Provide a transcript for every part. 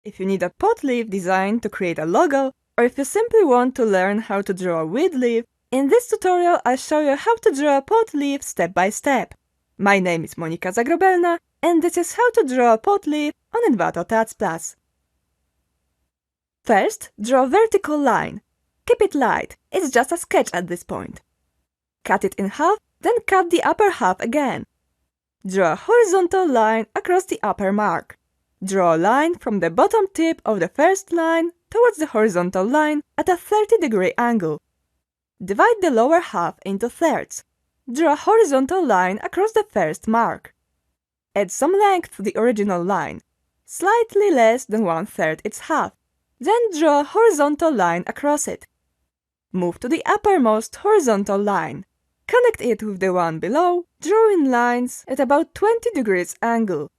If you need a pot leaf design to create a logo, or if you simply want to learn how to draw a weed leaf, in this tutorial I'll show you how to draw a pot leaf step by step. My name is Monika Zagrobelna, and this is how to draw a pot leaf on Envato Tuts Plus. First, draw a vertical line. Keep it light, it's just a sketch at this point. Cut it in half, then cut the upper half again. Draw a horizontal line across the upper mark. Draw a line from the bottom tip of the first line towards the horizontal line at a 30-degree angle. Divide the lower half into thirds. Draw a horizontal line across the first mark. Add some length to the original line, slightly less than 1/3 its half. Then draw a horizontal line across it. Move to the uppermost horizontal line. Connect it with the one below, drawing lines at about 20 degrees angle.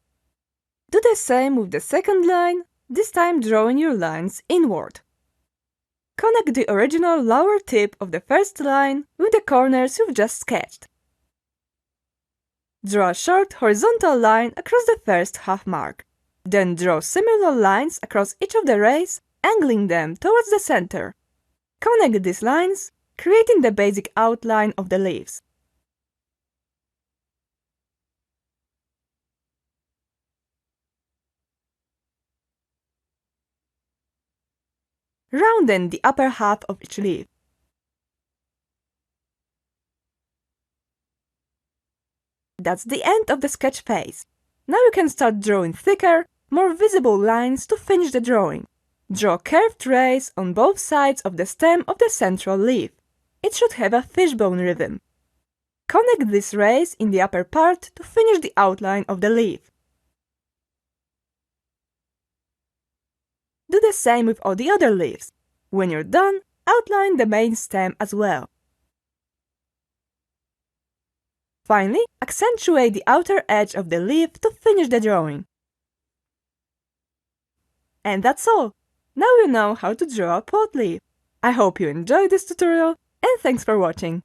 Do the same with the second line, this time drawing your lines inward. Connect the original lower tip of the first line with the corners you've just sketched. Draw a short horizontal line across the first half mark. Then draw similar lines across each of the rays, angling them towards the center. Connect these lines, creating the basic outline of the leaves. Round the upper half of each leaf. That's the end of the sketch phase. Now you can start drawing thicker, more visible lines to finish the drawing. Draw curved rays on both sides of the stem of the central leaf. It should have a fishbone rhythm. Connect these rays in the upper part to finish the outline of the leaf. Do the same with all the other leaves. When you're done, outline the main stem as well. Finally, accentuate the outer edge of the leaf to finish the drawing. And that's all! Now you know how to draw a pot leaf. I hope you enjoyed this tutorial, and thanks for watching!